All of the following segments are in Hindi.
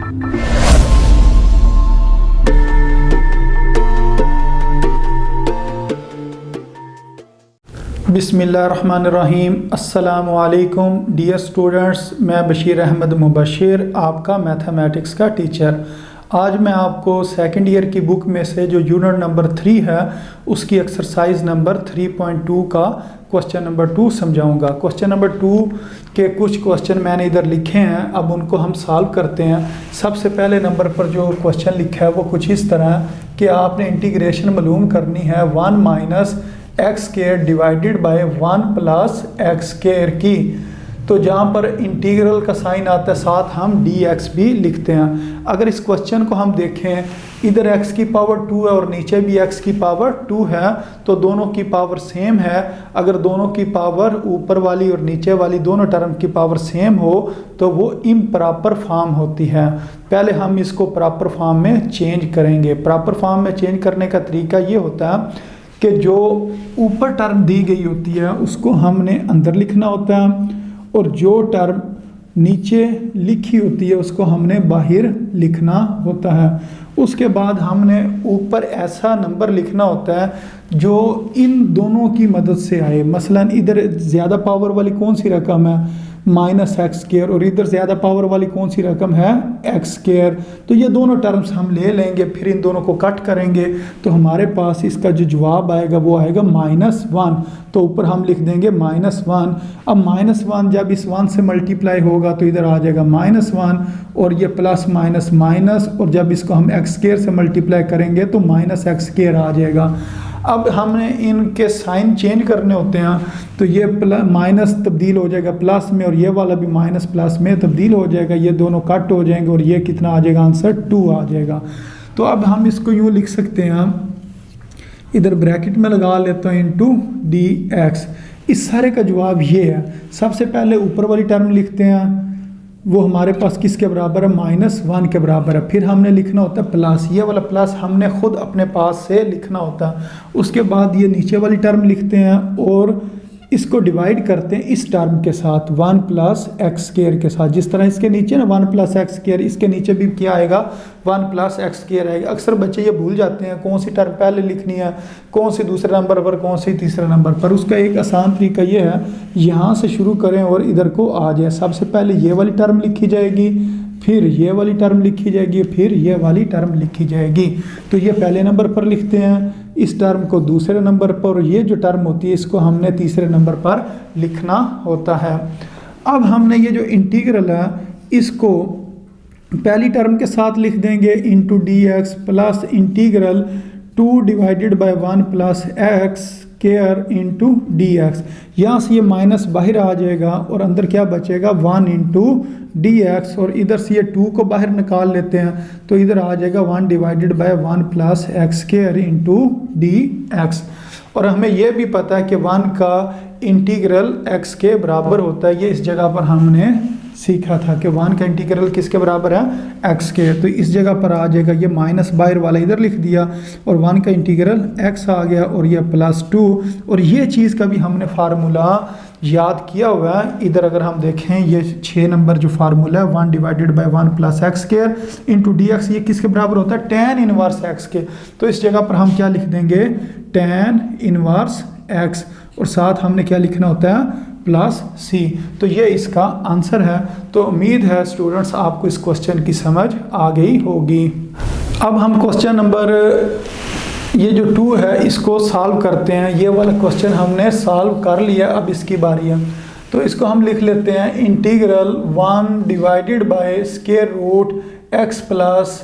बिस्मिल्लाहिर्रहमानिर्रहीम। अस्सलामु अलैकुम डियर स्टूडेंट्स, मैं बशीर अहमद मुबशिर, आपका मैथमेटिक्स का टीचर। आज मैं आपको सेकंड ईयर की बुक में से जो यूनिट नंबर 3 है उसकी एक्सरसाइज नंबर 3.2 का क्वेश्चन नंबर 2 समझाऊंगा। क्वेश्चन नंबर 2 के कुछ क्वेश्चन मैंने इधर लिखे हैं, अब उनको हम सॉल्व करते हैं। सबसे पहले नंबर पर जो क्वेश्चन लिखा है वो कुछ इस तरह है कि आपने इंटीग्रेशन मालूम करनी है 1 minus x square divided by 1 plus x square की। तो जहाँ पर इंटीग्रल का साइन आता है साथ हम dx भी लिखते हैं। अगर इस क्वेश्चन को हम देखें, इधर x की पावर 2 है और नीचे भी x की पावर 2 है, तो दोनों की पावर सेम है। अगर दोनों की पावर ऊपर वाली और नीचे वाली दोनों टर्म की पावर सेम हो तो वो इम्प्रॉपर फॉर्म होती है। पहले हम इसको प्रॉपर फॉर्म में चेंज करेंगे। प्रॉपर फॉर्म में चेंज करने का तरीका ये होता है कि जो ऊपर टर्म दी गई होती है उसको हमने अंदर लिखना होता है और जो टर्म नीचे लिखी होती है उसको हमने बाहर लिखना होता है। उसके बाद हमने ऊपर ऐसा नंबर लिखना होता है जो इन दोनों की मदद से आए। मसलन इधर ज़्यादा पावर वाली कौन सी रकम है माइनस एक्स स्क्वायर और इधर ज़्यादा पावर वाली कौन सी रकम है एक्स स्क्वायर। तो ये दोनों टर्म्स हम ले लेंगे, फिर इन दोनों को कट करेंगे तो हमारे पास इसका जो जवाब आएगा वो आएगा -1। तो ऊपर हम लिख देंगे -1। अब -1 जब इस 1 से मल्टीप्लाई होगा तो इधर आ जाएगा -1 और ये प्लस माइनस माइनस, और जब इसको हम एक्स स्क्वायर से मल्टीप्लाई करेंगे तो माइनस एक्स स्क्वायर आ जाएगा। अब हमने इनके साइन चेंज करने होते हैं तो ये माइनस तब्दील हो जाएगा प्लस में और ये वाला भी माइनस प्लस में तब्दील हो जाएगा। ये दोनों कट हो जाएंगे और ये कितना आ जाएगा, आंसर 2 आ जाएगा। तो अब हम इसको यूँ लिख सकते हैं, इधर ब्रैकेट में लगा लेता हूँ इंटू dx। इस सारे का जवाब ये है। सबसे पहले ऊपर वाली टर्म लिखते हैं, वो हमारे पास किसके बराबर है, -1 के बराबर है। फिर हमने लिखना होता है प्लस, ये वाला प्लस हमने खुद अपने पास से लिखना होता है। उसके बाद ये नीचे वाली टर्म लिखते हैं और इसको डिवाइड करते हैं इस टर्म के साथ 1 प्लस एक्स स्क्वायर के साथ। जिस तरह इसके नीचे ना 1 प्लस एक्स स्क्वायर, इसके नीचे भी क्या आएगा 1 प्लस एक्स स्क्वायर आएगा। अक्सर बच्चे ये भूल जाते हैं कौन सी टर्म पहले लिखनी है, कौन सी दूसरे नंबर पर, कौन सी तीसरे नंबर पर। उसका एक आसान तरीका ये है, यहाँ से शुरू करें और इधर को आ जाए। सबसे पहले ये वाली टर्म लिखी जाएगी, फिर ये वाली टर्म लिखी जाएगी, फिर ये वाली टर्म लिखी जाएगी। तो ये पहले नंबर पर लिखते हैं, इस टर्म को दूसरे नंबर पर, ये जो टर्म होती है इसको हमने तीसरे नंबर पर लिखना होता है। अब हमने ये जो इंटीग्रल है इसको पहली टर्म के साथ लिख देंगे into dx plus integral 2 divided by 1 plus x square into dx। यहाँ से ये माइनस बाहर आ जाएगा और अंदर क्या बचेगा 1 इंटू dx, और इधर से ये 2 को बाहर निकाल लेते हैं तो इधर आ जाएगा 1 divided bye 1 plus x square into dx। और हमें यह भी पता है कि 1 का इंटीग्रल x के बराबर होता है। ये इस जगह पर हमने सीखा था कि 1 का इंटीग्रल किसके बराबर है, x के। तो इस जगह पर आ जाएगा, ये माइनस बाहर वाला इधर लिख दिया और 1 का इंटीग्रल x आ गया और ये +2। और ये चीज़ का भी हमने फार्मूला याद किया हुआ है। इधर अगर हम देखें ये 6 नंबर जो फार्मूला है 1 divided bye 1 plus x square into dx, ये किसके बराबर होता है tan इनवर्स x के। तो इस जगह पर हम क्या लिख देंगे tan इनवर्स x, और साथ हमने क्या लिखना होता है +c। तो ये इसका आंसर है। तो उम्मीद है स्टूडेंट्स आपको इस क्वेश्चन की समझ आ गई होगी। अब हम क्वेश्चन नंबर ये जो 2 है इसको सॉल्व करते हैं। ये वाला क्वेश्चन हमने सॉल्व कर लिया, अब इसकी बारी है। तो इसको हम लिख लेते हैं integral 1 divided by square root x plus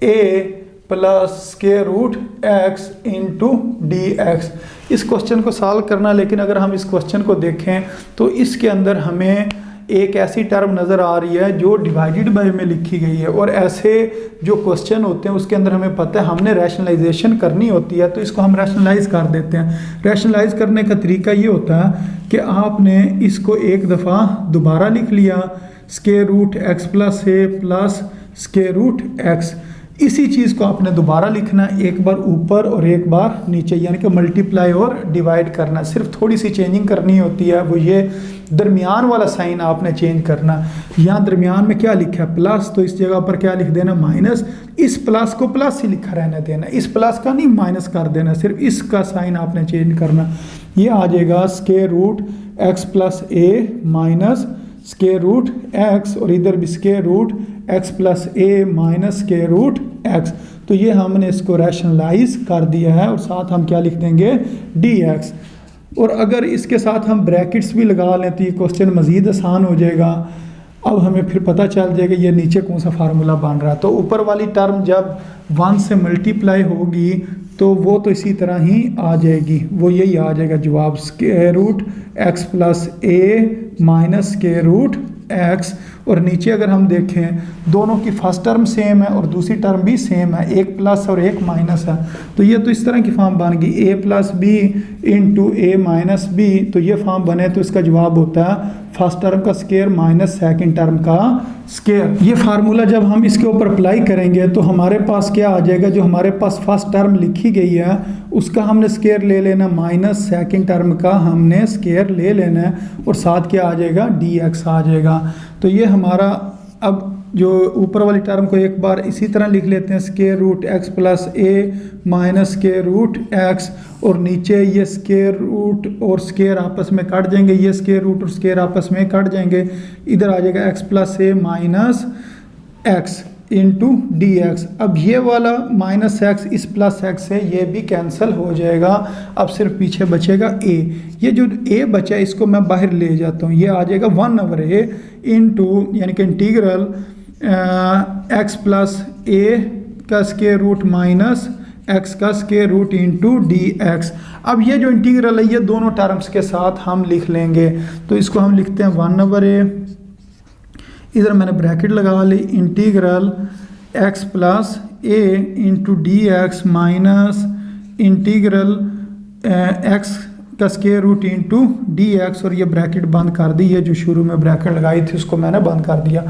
a plus square root x into dx। इस क्वेश्चन को सॉल्व करना, लेकिन अगर हम इस क्वेश्चन को देखें तो इसके अंदर हमें एक ऐसी टर्म नज़र आ रही है जो डिवाइडेड बाय में लिखी गई है। और ऐसे जो क्वेश्चन होते हैं उसके अंदर हमें पता है हमने रैशनलाइजेशन करनी होती है, तो इसको हम रैशनलाइज कर देते हैं। रैशनलाइज करने का तरीका ये होता है कि आपने इसको एक दफ़ा दोबारा लिख लिया, स्क्वायर रूट एक्स प्लस ए प्लस स्क्वायर रूट एक्स। इसी चीज़ को आपने दोबारा लिखना, एक बार ऊपर और एक बार नीचे, यानी कि मल्टीप्लाई और डिवाइड करना। सिर्फ थोड़ी सी चेंजिंग करनी होती है, वो ये दरमियान वाला साइन आपने चेंज करना। यहाँ दरमियान में क्या लिखा है प्लस, तो इस जगह पर क्या लिख देना माइनस। इस प्लस को प्लस ही लिखा रहने देना, इस प्लस का नहीं माइनस कर देना, सिर्फ इसका साइन आपने चेंज करना। ये आ जाएगा square root x plus a minus square root x, और इधर भी square root x plus a minus square root x. तो ये हमने इसको रैशनलाइज कर दिया है, और साथ हम क्या लिख देंगे डी एक्स। और अगर इसके साथ हम ब्रैकेट्स भी लगा लें तो ये क्वेश्चन मज़ीद आसान हो जाएगा। अब हमें फिर पता चल जाएगा ये नीचे कौन सा फार्मूला बन रहा है। तो ऊपर वाली टर्म जब 1 से मल्टीप्लाई होगी तो वो तो इसी तरह ही आ जाएगी, वो यही आ जाएगा जवाब, square root x plus a minus square root x. और नीचे अगर हम देखें दोनों की फर्स्ट टर्म सेम है और दूसरी टर्म भी सेम है, एक प्लस और एक माइनस है, तो ये तो इस तरह की फॉर्म बन गई ए प्लस बी इंटू ए माइनस बी। तो ये फॉर्म बने तो इसका जवाब होता है फर्स्ट टर्म का स्क्वायर माइनस सेकंड टर्म का स्क्वायर। ये फार्मूला जब हम इसके ऊपर अप्लाई करेंगे तो हमारे पास क्या आ जाएगा, जो हमारे पास फर्स्ट टर्म लिखी गई है उसका हमने स्क्वायर ले लेना, माइनस सेकंड टर्म का हमने स्क्वायर ले लेना है, और साथ क्या आ जाएगा डी एक्स आ जाएगा। तो ये हमारा, अब जो ऊपर वाली टर्म को एक बार इसी तरह लिख लेते हैं, square root x plus a minus square root x, और नीचे ये स्क्वायर रूट और स्क्वायर आपस में कट जाएंगे, ये स्क्वायर रूट और स्क्वायर आपस में कट जाएंगे, इधर आ जाएगा x plus a minus x into d x. अब ये वाला माइनस एक्स इस प्लस एक्स से ये भी कैंसिल हो जाएगा, अब सिर्फ पीछे बचेगा ए। ये जो ए बचा इसको मैं बाहर ले जाता हूँ, ये आ जाएगा 1/a इंटू यानी कि इंटीग्रल एक्स प्लस ए का स्क्वायर रूट माइनस एक्स का square root into d x. अब ये जो इंटीग्रल है ये दोनों टर्म्स के साथ हम लिख लेंगे, तो इसको हम लिखते हैं 1/a, इधर मैंने ब्रैकेट लगा ली, integral x plus a into d x minus integral x का square root into d x, और ये ब्रैकेट बंद कर दी है, जो शुरू में ब्रैकेट लगाई थी उसको मैंने बंद कर दिया।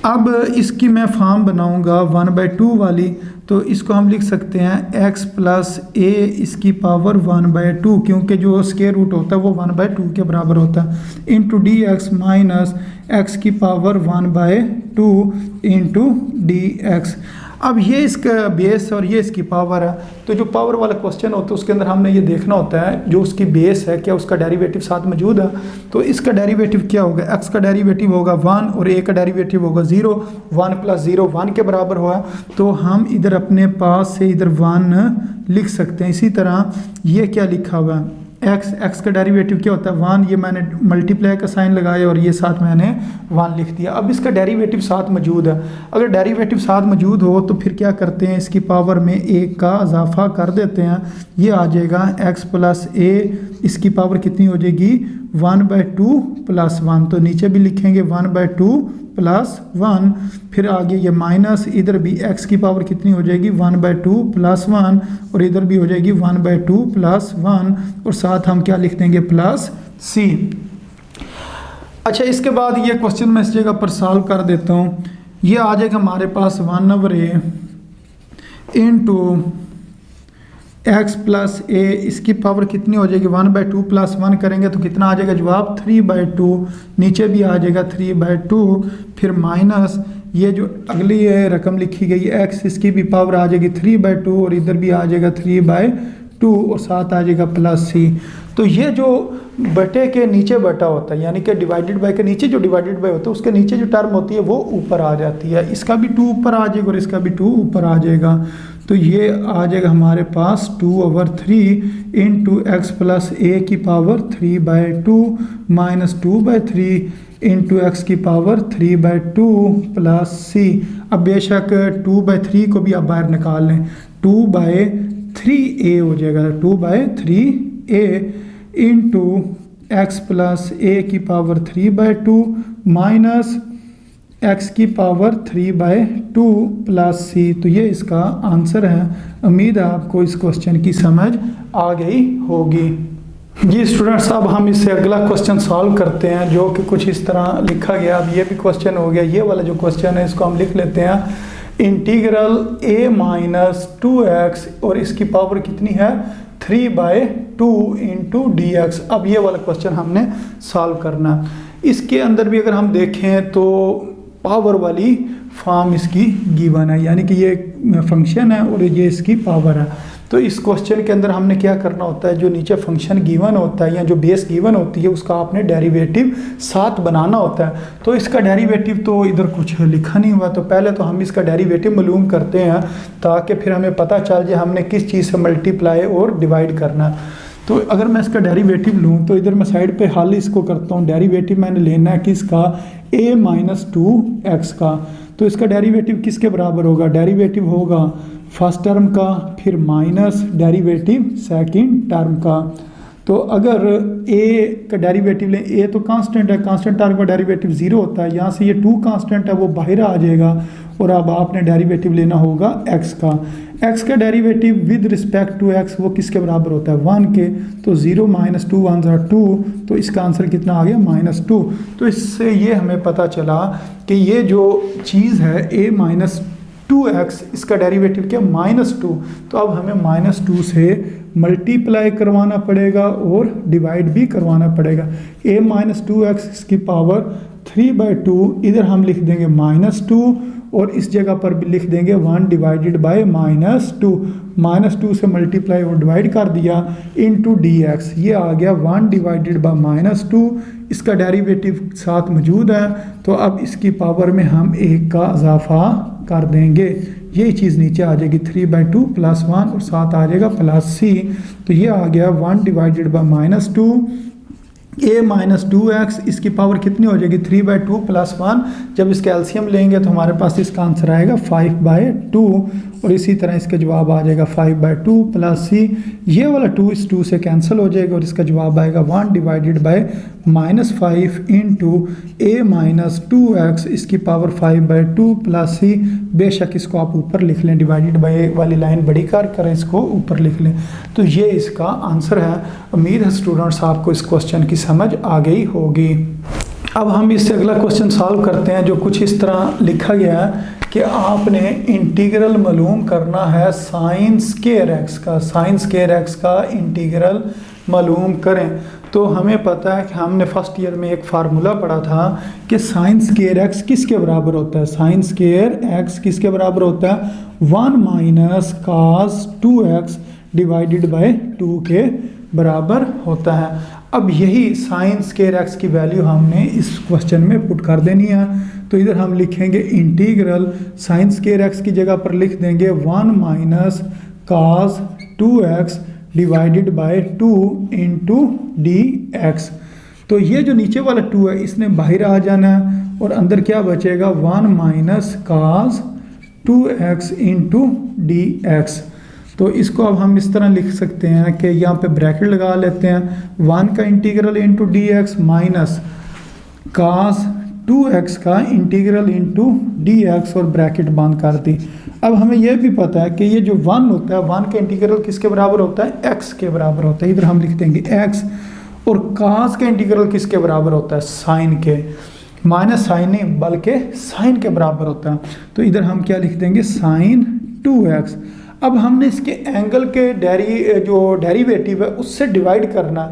अब इसकी मैं फॉर्म बनाऊंगा 1/2 वाली, तो इसको हम लिख सकते हैं x प्लस ए इसकी पावर 1/2, क्योंकि जो स्क्वायर रूट होता है वो 1/2 के बराबर होता है, into d x minus x की पावर 1/2 इंटू डी एक्स। अब ये इसका बेस और ये इसकी पावर है, तो जो पावर वाला क्वेश्चन होता है उसके अंदर हमने ये देखना होता है जो उसकी बेस है क्या उसका डेरिवेटिव साथ मौजूद है। तो इसका डेरिवेटिव क्या होगा, x का डेरिवेटिव होगा 1 और a का डेरिवेटिव होगा 0, 1 + 0 1 के बराबर हुआ, तो हम इधर अपने पास से इधर 1 लिख सकते हैं। इसी तरह ये क्या लिखा हुआ है x का डेरिवेटिव क्या होता है 1, ये मैंने मल्टीप्लाई का साइन लगाया और ये साथ मैंने 1 लिख दिया। अब इसका डेरिवेटिव साथ मौजूद है, अगर डेरिवेटिव साथ मौजूद हो तो फिर क्या करते हैं इसकी पावर में 1 का इजाफा कर देते हैं, ये आ जाएगा x प्लस a, इसकी पावर कितनी हो जाएगी 1/2 + 1, तो नीचे भी लिखेंगे 1/2 + 1, फिर आगे ये माइनस, इधर भी x की पावर कितनी हो जाएगी 1/2 + 1, और इधर भी हो जाएगी 1/2 + 1, और साथ हम क्या लिख देंगे प्लस c। अच्छा, इसके बाद ये क्वेश्चन मैं इस जगह पर सॉल्व कर देता हूँ। ये आ जाएगा हमारे पास 1/a into x plus a, इसकी पावर कितनी हो जाएगी 1/2 + 1 करेंगे तो कितना आ जाएगा जवाब 3/2, नीचे भी आ जाएगा 3/2, फिर माइनस ये जो अगली रकम लिखी गई है x, इसकी भी पावर आ जाएगी 3/2 और इधर भी आ जाएगा 3/2 और साथ आ जाएगा प्लस c। तो ये जो बटे के नीचे बटा होता है यानी कि डिवाइडेड बाय के नीचे जो डिवाइडेड बाय होता है उसके नीचे जो टर्म होती है वो ऊपर आ जाती है, इसका भी 2 ऊपर आ जाएगा और इसका भी 2 ऊपर आ जाएगा, तो ये आ जाएगा हमारे पास 2/3 इंटू एक्स प्लस ए की पावर 3/2 माइनस 2/3 इंटू एक्स की पावर 3/2 प्लस c। अब बेशक 2/3 को भी आप बाहर निकाल लें, 2/3a हो जाएगा, 2/3a इंटू एक्स प्लस ए की पावर 3/2 माइनस x की पावर 3/2 प्लस c। तो ये इसका आंसर है। उम्मीद है आपको इस क्वेश्चन की समझ आ गई होगी। जी स्टूडेंट्स, अब हम इससे अगला क्वेश्चन सॉल्व करते हैं जो कि कुछ इस तरह लिखा गया। अब ये भी क्वेश्चन हो गया, ये वाला जो क्वेश्चन है इसको हम लिख लेते हैं इंटीग्रल a - 2x और इसकी पावर कितनी है 3/2 इंटू डी एक्स। अब ये वाला क्वेश्चन हमने सॉल्व करना। इसके अंदर भी अगर हम देखें तो पावर वाली फॉर्म इसकी गिवन है, यानी कि ये फंक्शन है और ये इसकी पावर है। तो इस क्वेश्चन के अंदर हमने क्या करना होता है, जो नीचे फंक्शन गिवन होता है या जो बेस गिवन होती है उसका आपने डेरिवेटिव साथ बनाना होता है। तो इसका डेरिवेटिव तो इधर कुछ लिखा नहीं हुआ, तो पहले तो हम इसका डेरिवेटिव मालूम करते हैं ताकि फिर हमें पता चल जाए हमने किस चीज़ से मल्टीप्लाई और डिवाइड करना है। तो अगर मैं इसका डेरिवेटिव लूँ तो इधर मैं साइड पे हल इसको करता हूँ। डेरिवेटिव मैंने लेना है किसका, a माइनस 2x का। तो इसका डेरिवेटिव किसके बराबर होगा, डेरिवेटिव होगा फर्स्ट टर्म का, फिर माइनस डेरिवेटिव सेकंड टर्म का। तो अगर a का डेरिवेटिव लें, a तो कांस्टेंट है, कांस्टेंट टर्म का डेरिवेटिव 0 होता है। यहाँ से ये 2 कांस्टेंट है वो बाहर आ जाएगा और अब आपने डेरिवेटिव लेना होगा x का। x का derivative with respect to x वो किसके बराबर होता है, 1 के। तो 0 माइनस 2 1 ज़ा 2, तो इसका आंसर कितना आ गया, -2। तो इससे ये हमें पता चला कि ये जो चीज़ है a माइनस 2x, इसका डेरिवेटिव क्या, -2। तो अब हमें -2 से मल्टीप्लाई करवाना पड़ेगा और डिवाइड भी करवाना पड़ेगा। a माइनस 2x इसकी पावर 3/2, इधर हम लिख देंगे -2 और इस जगह पर भी लिख देंगे 1 डिवाइडेड बाय -2। -2 से मल्टीप्लाई और डिवाइड कर दिया इंटू dx, ये आ गया 1 डिवाइडेड बाय -2। इसका डेरिवेटिव साथ मौजूद है, तो अब इसकी पावर में हम 1 का इजाफा कर देंगे। यही चीज़ नीचे आ जाएगी 3/2 + 1 और साथ आ जाएगा +c। तो ये आ गया 1 divided bye -2 a minus 2x, इसकी पावर कितनी हो जाएगी, 3/2 + 1। जब इसका एलसीएम लेंगे तो हमारे पास इसका आंसर आएगा 5/2 और इसी तरह इसका जवाब आ जाएगा 5/2 + c। ये वाला 2 इस 2 से कैंसिल हो जाएगा और इसका जवाब आएगा 1 divided bye -5 into a minus 2x, इसकी पावर 5/2 + c। बेशक इसको आप ऊपर लिख लें, डिवाइडेड बाय वाली लाइन बड़ी कर इसको ऊपर लिख लें। तो ये इसका आंसर है। उम्मीद है स्टूडेंट्स आपको इस क्वेश्चन की समझ आ गई होगी। अब हम इससे अगला क्वेश्चन सॉल्व करते हैं, जो कुछ इस तरह लिखा गया है कि आपने इंटीग्रल मालूम करना है साइन स्क्वायर एक्स का। साइन स्क्वायर एक्स का इंटीग्रल मालूम करें। तो हमें पता है कि हमने फर्स्ट ईयर में एक फार्मूला पढ़ा था कि साइन स्क्वायर एक्स किसके बराबर होता है, साइन स्क्वायर एक्स किसके बराबर होता है, 1 minus cos 2x divided bye 2 के बराबर होता है। अब यही साइन स्क्वायर एक्स की वैल्यू हमने इस क्वेश्चन में पुट कर देनी है। तो इधर हम लिखेंगे इंटीग्रल साइन स्क्वायर एक्स की जगह पर लिख देंगे 1 minus cos 2x divided bye 2 into dx। तो ये जो नीचे वाला 2 है इसने बाहर आ जाना है और अंदर क्या बचेगा, 1 minus cos 2x into dx। तो इसको अब हम इस तरह लिख सकते हैं कि यहाँ पे ब्रैकेट लगा लेते हैं, 1 का integral into dx minus cos 2x का इंटीग्रल इंटू dx और ब्रैकेट बंद कर दी। अब हमें यह भी पता है कि ये जो 1 होता है, 1 का इंटीग्रल किसके बराबर होता है, x के बराबर होता है। इधर हम लिख देंगे x। और cos का इंटीग्रल किसके बराबर होता है, साइन के, माइनस साइन नहीं बल्कि साइन के बराबर होता है। तो इधर हम क्या लिख देंगे, साइन 2x। अब हमने इसके एंगल के जो डेरिवेटिव है उससे डिवाइड करना।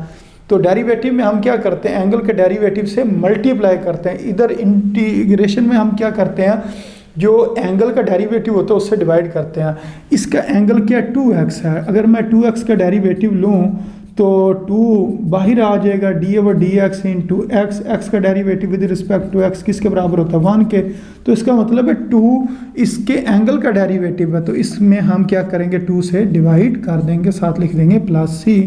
तो डेरिवेटिव में हम क्या करते हैं, एंगल के डेरिवेटिव से मल्टीप्लाई करते हैं। इधर इंटीग्रेशन में हम क्या करते हैं, जो एंगल का डेरिवेटिव होता है उससे डिवाइड करते हैं। इसका एंगल क्या 2x है, अगर मैं 2x का डेरिवेटिव लूँ तो 2 बाहर आ जाएगा, d/dx इंटू एक्स। एक्स का derivative with respect to x किसके बराबर होता है, 1 के। तो इसका मतलब है 2 इसके एंगल का डेरिवेटिव है, तो इसमें हम क्या करेंगे, 2 से डिवाइड कर देंगे, साथ लिख देंगे +c।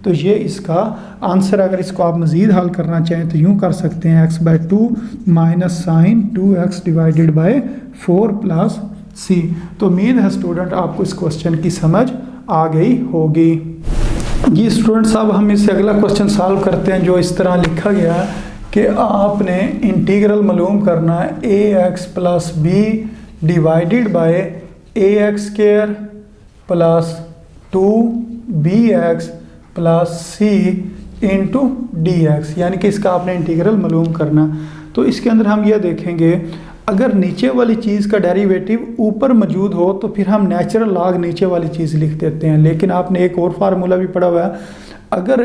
तो ये इसका आंसर। अगर इसको आप मज़ीद हल करना चाहें तो यूँ कर सकते हैं, x/2 minus sine 2x divided by 4 + c। तो उम्मीद है स्टूडेंट आपको इस क्वेश्चन की समझ आ गई होगी। जी स्टूडेंट्स, अब हम इससे अगला क्वेश्चन सॉल्व करते हैं, जो इस तरह लिखा गया है कि आपने इंटीग्रल मालूम करना है ax + b divided by ax² + 2bx + c into dx, यानी कि इसका आपने इंटीग्रल मालूम करना। तो इसके अंदर हम यह देखेंगे, अगर नीचे वाली चीज़ का डेरिवेटिव ऊपर मौजूद हो तो फिर हम नेचुरल लॉग नीचे वाली चीज़ लिख देते हैं। लेकिन आपने एक और फार्मूला भी पढ़ा हुआ है, अगर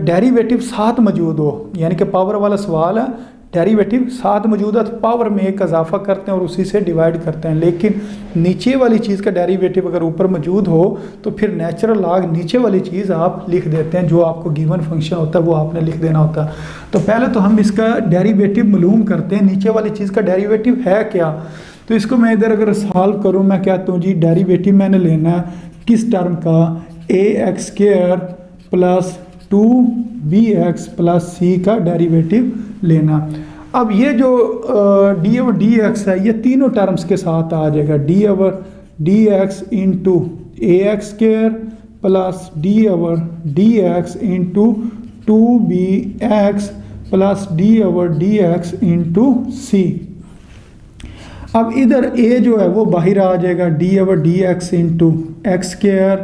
डेरिवेटिव साथ मौजूद हो, यानी कि पावर वाला सवाल है, डेरिवेटिव साथ मौजूद है तो पावर में एक इजाफा करते हैं और उसी से डिवाइड करते हैं। लेकिन नीचे वाली चीज़ का डेरिवेटिव अगर ऊपर मौजूद हो तो फिर नेचुरल लॉग नीचे वाली चीज़ आप लिख देते हैं, जो आपको गिवन फंक्शन होता है वो आपने लिख देना होता है। तो पहले तो हम इसका डेरिवेटिव मालूम करते हैं, नीचे वाली चीज़ का डेरिवेटिव है क्या। तो इसको मैं इधर अगर सॉल्व करूँ, मैं कहता हूँ जी डेरिवेटिव मैंने लेना है किस टर्म का, ax² plus 2bx plus c का डेरिवेटिव लेना। अब ये जो डी ओवर डी एक्स है ये तीनों टर्म्स के साथ आ जाएगा, D over D x into ax² plus D over D x into 2bx plus D over D x into c। अब इधर a जो है वो बाहर आ जाएगा, D over D x into x²,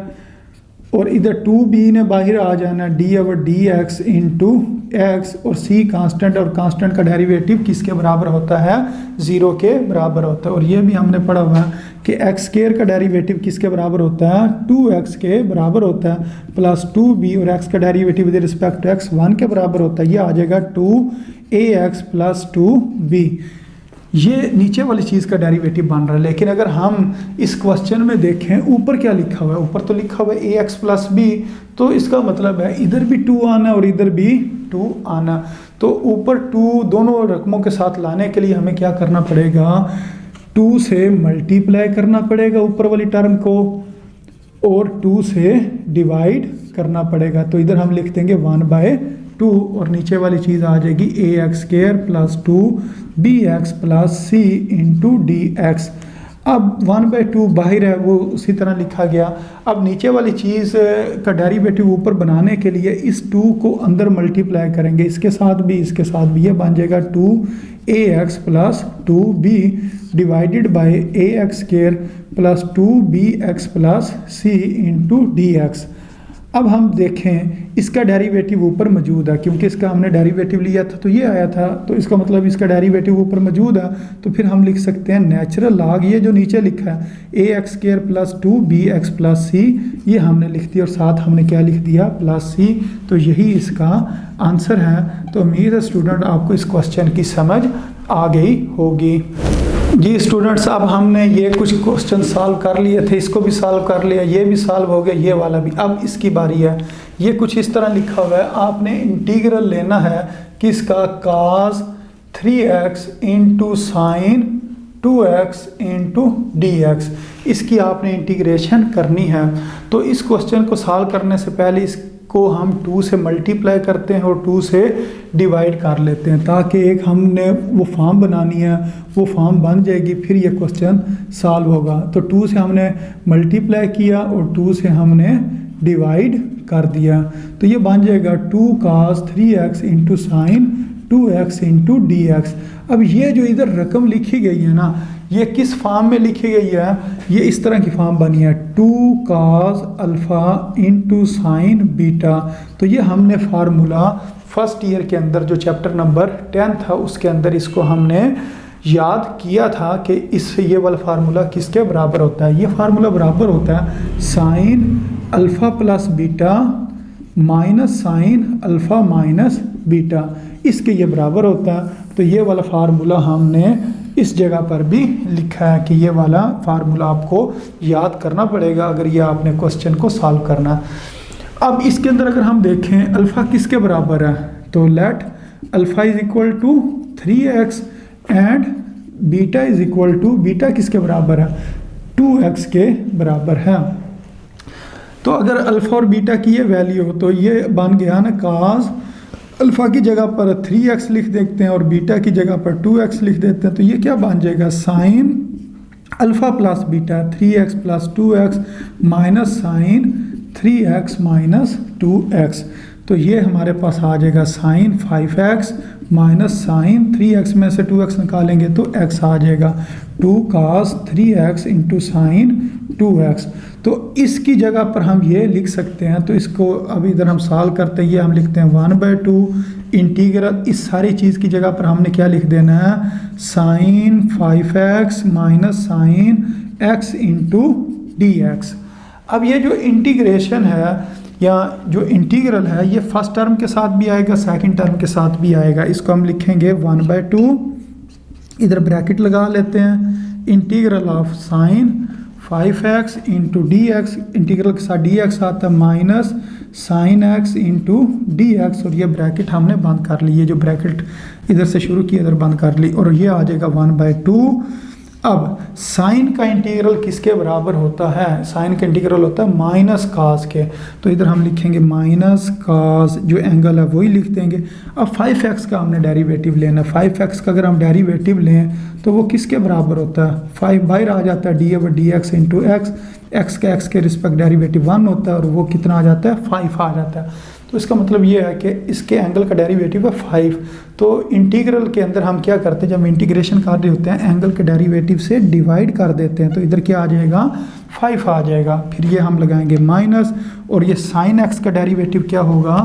और इधर 2b ने बाहर आ जाना, D over D x into x, और c कांस्टेंट, और कांस्टेंट का डेरिवेटिव किसके बराबर होता है, 0 के बराबर होता है। और ये भी हमने पढ़ा हुआ है कि x² का डेरिवेटिव किसके बराबर होता है, 2x के बराबर होता है, प्लस 2b, और x का derivative with respect to x 1 के बराबर होता है। ये आ जाएगा 2ax प्लस 2b। ये नीचे वाली चीज़ का डेरिवेटिव बन रहा है। लेकिन अगर हम इस क्वेश्चन में देखें ऊपर क्या लिखा हुआ है, ऊपर तो लिखा हुआ है ax प्लस b, तो इसका मतलब है इधर भी 2 आना और इधर भी 2 आना। तो ऊपर 2 दोनों रकमों के साथ लाने के लिए हमें क्या करना पड़ेगा, 2 से मल्टीप्लाई करना पड़ेगा ऊपर वाली टर्म को, और 2 से डिवाइड करना पड़ेगा। तो इधर हम लिख देंगे 1/2, और नीचे वाली चीज़ आ जाएगी ax² plus 2bx plus c into dx। अब 1/2 बाहर है वो उसी तरह लिखा गया। अब नीचे वाली चीज़ का डेरिवेटिव ऊपर बनाने के लिए इस 2 को अंदर मल्टीप्लाई करेंगे, इसके साथ भी इसके साथ भी, ये बन जाएगा 2ax plus 2b divided by ax² plus 2bx plus c into dx। अब हम देखें इसका डेरिवेटिव ऊपर मौजूद है, क्योंकि इसका हमने डेरिवेटिव लिया था तो ये आया था, तो इसका मतलब इसका डेरिवेटिव ऊपर मौजूद है। तो फिर हम लिख सकते हैं नेचुरल लॉग, ये जो नीचे लिखा है ax² plus 2bx plus c, ये हमने लिख दिया, और साथ हमने क्या लिख दिया, प्लस c। तो यही इसका आंसर है। तो उम्मीद है स्टूडेंट आपको इस क्वेश्चन की समझ आ गई होगी। जी स्टूडेंट्स, अब हमने ये कुछ क्वेश्चन सॉल्व कर लिए थे, इसको भी सॉल्व कर लिया, ये भी सॉल्व हो गया, ये वाला भी। अब इसकी बारी है। ये कुछ इस तरह लिखा हुआ है, आपने इंटीग्रल लेना है किसका, cos 3x into sine 2x into dx। इसकी आपने इंटीग्रेशन करनी है। तो इस क्वेश्चन को सॉल्व करने से पहले इसको हम 2 से मल्टीप्लाई करते हैं और 2 से डिवाइड कर लेते हैं, ताकि एक हमने वो फॉर्म बनानी है, वो फॉर्म बन जाएगी, फिर ये क्वेश्चन सॉल्व होगा। तो 2 से हमने मल्टीप्लाई किया और 2 से हमने डिवाइड कर दिया, तो ये बन जाएगा 2 cos 3x into sine 2x into dx। अब ये जो इधर रकम लिखी गई है ना, ये किस फॉर्म में लिखी गई है, ये इस तरह की फॉर्म बनी है 2 cos alpha into sine beta. तो ये हमने फार्मूला फर्स्ट ईयर के अंदर जो चैप्टर नंबर 10 था उसके अंदर इसको हमने याद किया था कि इससे ये वाला फार्मूला किसके बराबर होता है। ये फार्मूला बराबर होता है sign alpha plus beta minus sine alpha minus beta, इसके ये बराबर होता है। तो ये वाला फार्मूला हमने इस जगह पर भी लिखा है कि ये वाला फार्मूला आपको याद करना पड़ेगा अगर ये आपने क्वेश्चन को सॉल्व करना है। अब इसके अंदर अगर हम देखें अल्फ़ा किसके बराबर है, तो let alpha is equal to 3x and beta is equal to, beta किसके बराबर है, 2x के बराबर है। तो अगर अल्फ़ा और बीटा की ये वैल्यू हो तो ये बन गया ना, cos अल्फ़ा की जगह पर 3x लिख देते हैं और बीटा की जगह पर 2x लिख देते हैं, तो ये क्या बन जाएगा, sine alpha plus beta 3x plus 2x minus sine 3x minus 2x। तो ये हमारे पास आ जाएगा sign 5x minus sine 3x में से 2x निकालेंगे तो x आ जाएगा 2 cos 3x into sine 2x। तो इसकी जगह पर हम ये लिख सकते हैं, तो इसको अभी इधर हम सॉल्व करते हैं, ये हम लिखते हैं 1/2 इंटीग्रल इस सारी चीज़ की जगह पर हमने क्या लिख देना है, sine 5x minus sine x into d x. अब ये जो इंटीग्रेशन है या जो इंटीग्रल है ये फर्स्ट टर्म के साथ भी आएगा, सेकंड टर्म के साथ भी आएगा। इसको हम लिखेंगे 1/2, इधर ब्रैकेट लगा लेते हैं, integral of sine 5x into d x, integral के साथ डी एक्स आता है minus sine x into d x, और ये ब्रैकेट हमने बंद कर ली, ये जो ब्रैकेट इधर से शुरू की इधर बंद कर ली, और ये आ जाएगा 1/2। अब साइन का इंटीग्रल किसके बराबर होता है, साइन का इंटीग्रल होता है माइनस कास के, तो इधर हम लिखेंगे माइनस कास, जो एंगल है वही लिख देंगे। अब 5x का हमने डेरिवेटिव लेना है, 5x का अगर हम डेरिवेटिव लें तो वो किसके बराबर होता है, 5 बाहर आ जाता है, dy/dx इंटू एक्स, एक्स का एक्स के रिस्पेक्ट डेरिवेटिव 1 होता है, और वो कितना आ जाता है, 5 आ जाता है। तो इसका मतलब ये है कि इसके एंगल का डेरिवेटिव है 5। तो इंटीग्रल के अंदर हम क्या करते हैं, जब इंटीग्रेशन कर रहे होते हैं एंगल के डेरिवेटिव से डिवाइड कर देते हैं, तो इधर क्या आ जाएगा, 5 आ जाएगा। फिर ये हम लगाएंगे माइनस, और ये साइन x का डेरिवेटिव क्या होगा,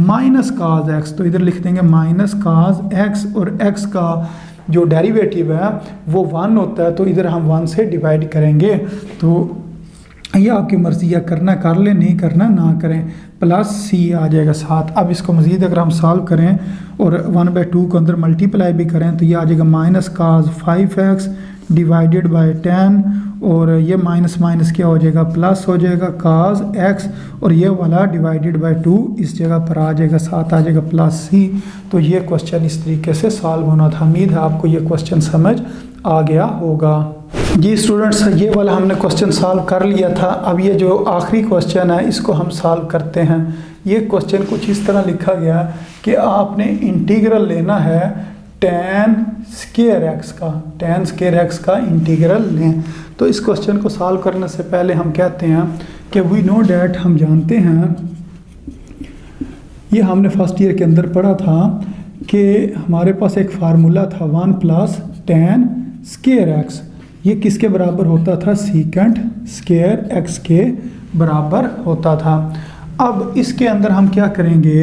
माइनस काज x, तो इधर लिख देंगे माइनस काज x, और x का जो डेरिवेटिव है वो 1 होता है, तो इधर हम 1 से डिवाइड करेंगे। तो ये आपकी मर्ज़ी है, करना कर ले, नहीं करना ना करें, प्लस c आ जाएगा साथ। अब इसको मज़ीद अगर हम सॉल्व करें और 1/2 को अंदर मल्टीप्लाई भी करें तो ये आ जाएगा minus cause 5x divided by 10, और ये माइनस माइनस क्या हो जाएगा, प्लस हो जाएगा काज x, और ये वाला डिवाइडेड बाय 2 इस जगह पर आ जाएगा, साथ आ जाएगा प्लस c। तो ये क्वेश्चन इस तरीके से सॉल्व होना था। उम्मीद है आपको ये क्वेश्चन समझ आ गया होगा। जी स्टूडेंट्स, ये वाला हमने क्वेश्चन सॉल्व कर लिया था। अब ये जो आखिरी क्वेश्चन है इसको हम सॉल्व करते हैं। ये क्वेश्चन कुछ इस तरह लिखा गया कि आपने इंटीग्रल लेना है tan स्क्वायर x का, tan स्क्वायर x का इंटीग्रल लें। तो इस क्वेश्चन को सॉल्व करने से पहले हम कहते हैं कि वी नो डैट, हम जानते हैं, ये हमने फर्स्ट ईयर के अंदर पढ़ा था कि हमारे पास एक फार्मूला था 1 + tan स्क्वायर x, ये किसके बराबर होता था, सीकेंट स्क्वायर x के बराबर होता था। अब इसके अंदर हम क्या करेंगे,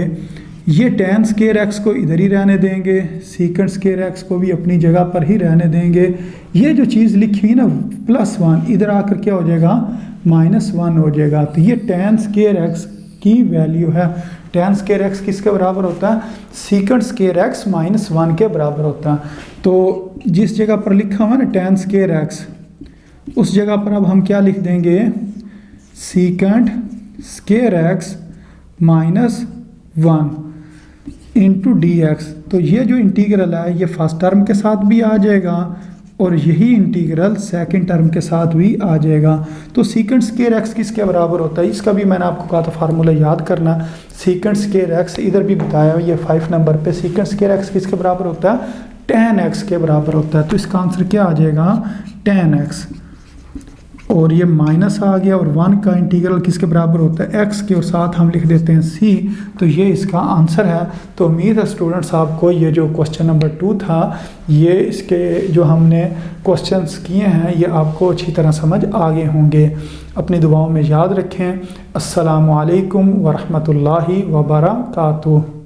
ये tan स्क्वायर x को इधर ही रहने देंगे, सीकेंट स्क्वायर x को भी अपनी जगह पर ही रहने देंगे। ये जो चीज़ लिखी है ना +1, इधर आकर क्या हो जाएगा, -1 हो जाएगा। तो ये tan स्क्वायर x की वैल्यू है। tan स्क्वायर x किसके बराबर होता है, सीकेंट स्क्वायर x -1 के बराबर होता है। तो जिस जगह पर लिखा हुआ है ना tan स्क्वायर x, उस जगह पर अब हम क्या लिख देंगे, secant square x -1 into d x. तो ये जो इंटीग्रल है ये फर्स्ट टर्म के साथ भी आ जाएगा, और यही इंटीग्रल सेकंड टर्म के साथ भी आ जाएगा। तो सीकेंट स्क्वायर x किसके बराबर होता है, इसका भी मैंने आपको कहा था फार्मूला याद करना। सीकेंट स्क्वायर x इधर भी बताया, ये 5 नंबर पे सीकेंट स्क्वायर x किसके बराबर होता है, tan x के बराबर होता है। तो इसका आंसर क्या आ जाएगा, tan x, और ये माइनस आ गया, और 1 का इंटीग्रल किसके बराबर होता है, x के, और साथ हम लिख देते हैं c। तो ये इसका आंसर है। तो उम्मीद है स्टूडेंट्स आपको ये जो क्वेश्चन नंबर 2 था, ये इसके जो हमने क्वेश्चंस किए हैं ये आपको अच्छी तरह समझ आ गए होंगे। अपनी दुआओं में याद रखें। अस्सलामु अलैकुम वरहमतुल्लाहि वबरकातुहू।